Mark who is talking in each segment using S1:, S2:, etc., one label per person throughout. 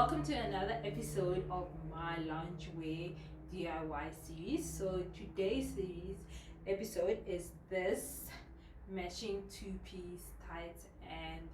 S1: welcome to another episode of my loungewear DIY series. So today's episode is this matching two-piece tights and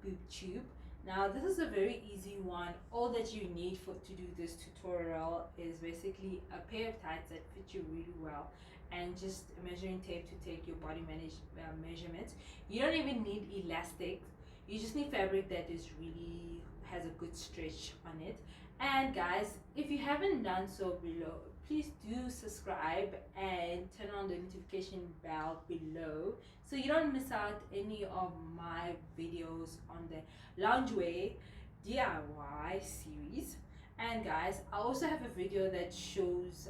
S1: boob tube. Now this is a very easy one. All that you need to do this tutorial is basically a pair of tights that fit you really well and just a measuring tape to take your body measurements. You don't even need elastic. You just need fabric that is really has a good stretch on it. And guys, if you haven't done so below, please do subscribe and turn on the notification bell below so you don't miss out any of my videos on the loungewear DIY series. And guys, I also have a video that shows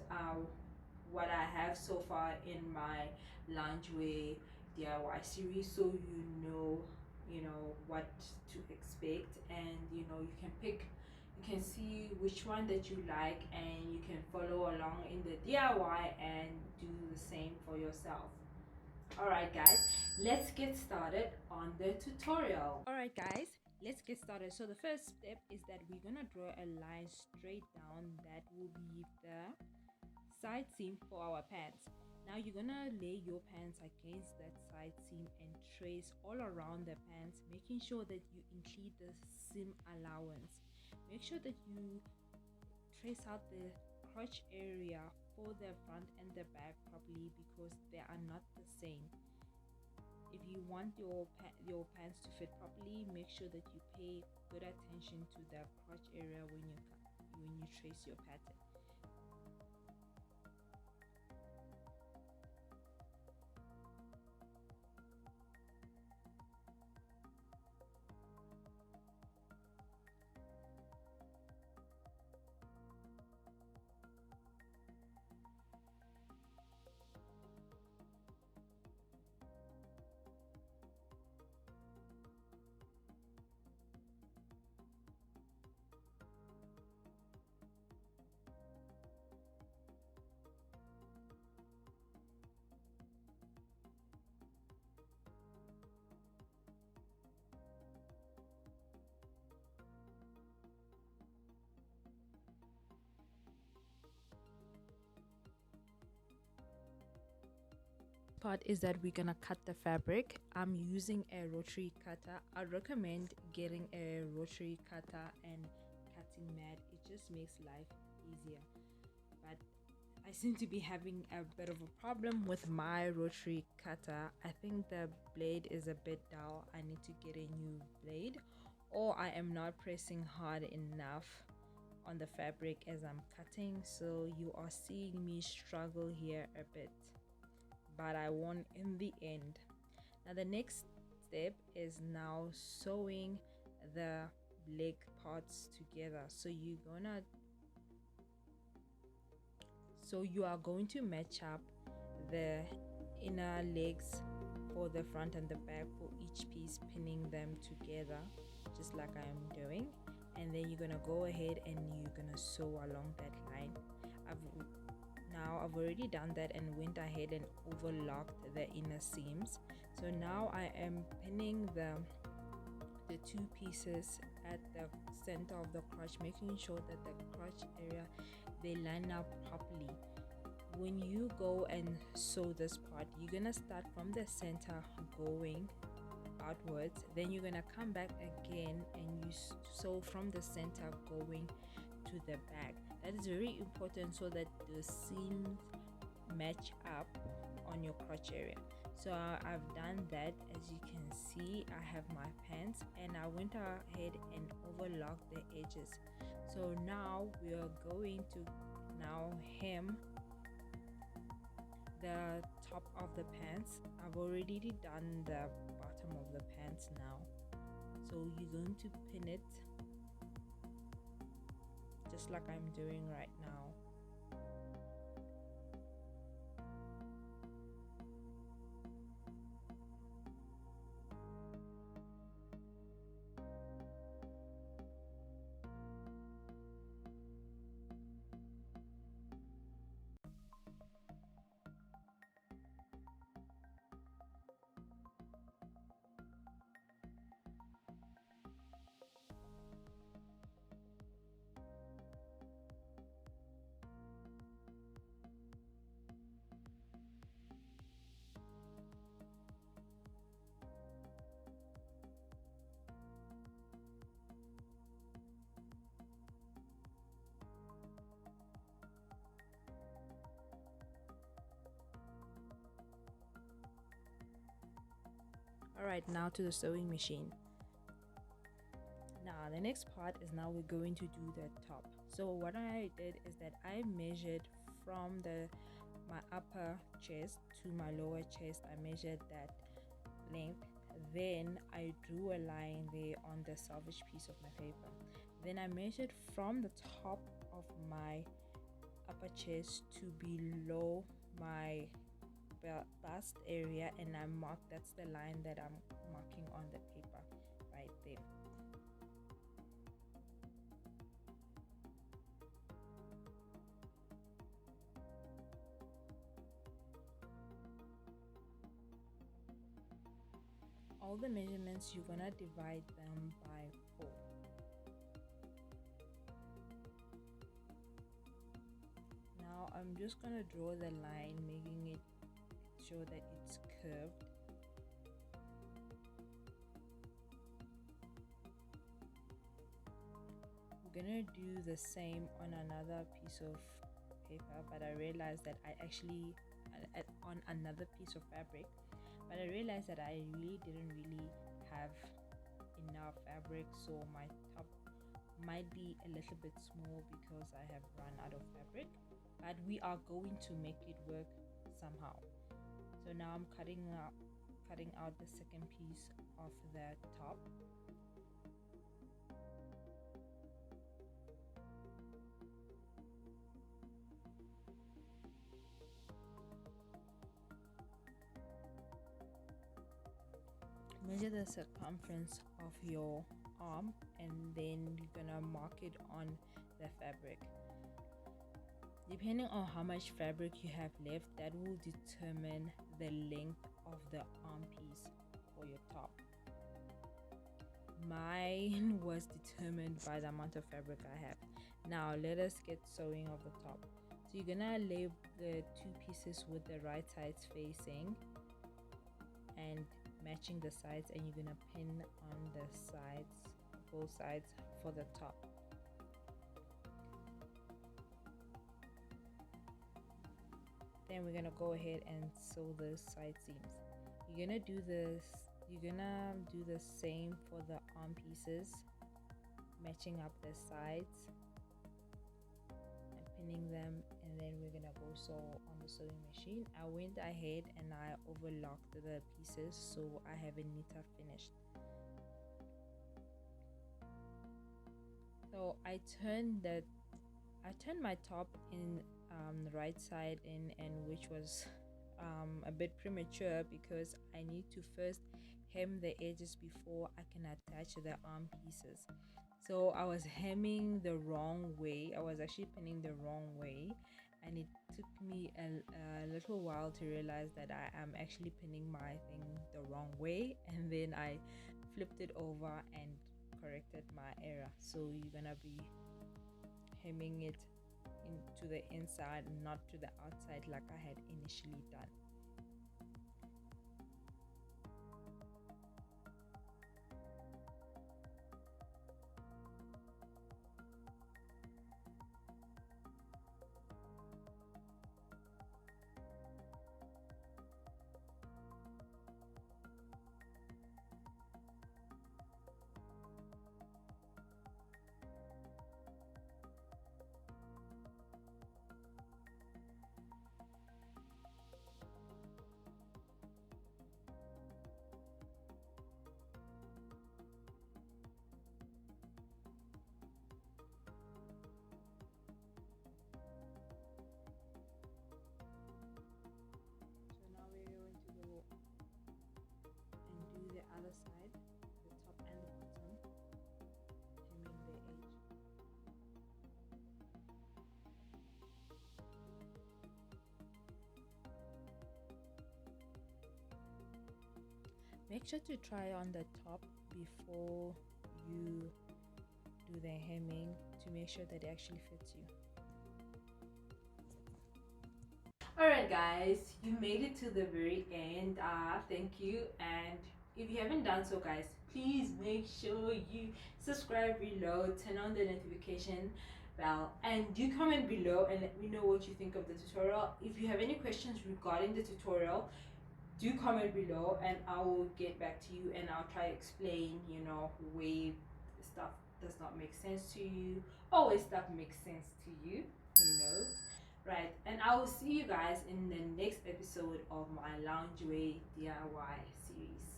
S1: what I have so far in my loungewear DIY series, so you know what to expect, and you can see which one that you like, and you can follow along in the DIY and do the same for yourself. Alright guys, let's get started on the tutorial. Alright guys, let's get started. So the first step is that we're gonna draw a line straight down that will be the side seam for our pants. Now you're gonna lay your pants against that side seam and trace all around the pants, making sure that you include the seam allowance. Make sure that you trace out the crotch area for the front and the back properly, because they are not the same. If you want your pants to fit properly, make sure that you pay good attention to the crotch area when you trace your pattern. Part is that we're gonna cut the fabric. I'm using a rotary cutter. I recommend getting a rotary cutter and cutting mat. It just makes life easier, but I seem to be having a bit of a problem with my rotary cutter. I think the blade is a bit dull. I need to get a new blade, or I am not pressing hard enough on the fabric as I'm cutting, so you are seeing me struggle here a bit, but I won in the end. Now the next step is now sewing the leg parts together. So you are going to match up the inner legs for the front and the back for each piece, pinning them together just like I am doing, and then you're gonna go ahead and you're gonna sew along that line. I've already done that and went ahead and overlocked the inner seams. So now I am pinning the two pieces at the center of the crotch, making sure that the crotch area, they line up properly. When you go and sew this part, you're gonna start from the center going outwards, then you're gonna come back again and you sew from the center going to the back. That is very important so that the seams match up on your crotch area. So I've done that. As you can see, I have my pants and I went ahead and overlocked the edges. So now we are going to hem the top of the pants. I've already done the bottom of the pants now, so you're going to pin it just like I'm doing right now. Alright, now to the sewing machine. Now the next part is now we're going to do the top. So what I did is that I measured from my upper chest to my lower chest. I measured that length. Then I drew a line there on the salvage piece of my paper. Then I measured from the top of my upper chest to below my bust area, and I marked, that's the line that I'm marking on the paper right there. All the measurements, you're gonna divide them by 4. Now I'm just gonna draw the line, making it sure that it's curved. We're gonna do the same on another piece of paper, but I realized that I actually on another piece of fabric, but I realized that I didn't have enough fabric, so my top might be a little bit small because I have run out of fabric, but we are going to make it work somehow. So now I'm cutting out the second piece of the top. Measure the circumference of your arm, and then you're gonna mark it on the fabric. Depending on how much fabric you have left, that will determine the length of the arm piece for your top. Mine was determined by the amount of fabric I have. Now let us get sewing of the top. So you're gonna lay the 2 pieces with the right sides facing and matching the sides, and you're gonna pin on the sides, both sides, for the top. Then we're gonna go ahead and sew the side seams. You're gonna do the same for the arm pieces, matching up the sides and pinning them, and then we're gonna go sew on the sewing machine. I went ahead and I overlocked the pieces so I have a neater finish. So I turned my top in the right side in, and which was a bit premature because I need to first hem the edges before I can attach the arm pieces. So I was hemming the wrong way. I was actually pinning the wrong way, and it took me a little while to realize that I am actually pinning my thing the wrong way, and then I flipped it over and corrected my error. So you're gonna be hemming it into the inside, not to the outside like I had initially done. Other side, the top and the bottom, hemming the edge. Make sure to try on the top before you do the hemming to make sure that it actually fits you. Alright guys, you made it to the very end. Thank you, and if you haven't done so guys, please make sure you subscribe below, turn on the notification bell, and do comment below and let me know what you think of the tutorial. If you have any questions regarding the tutorial, do comment below and I will get back to you, and I'll try to explain, you know, where stuff does not make sense to you, always stuff makes sense to you, you know. Right, and I will see you guys in the next episode of my loungewear DIY series.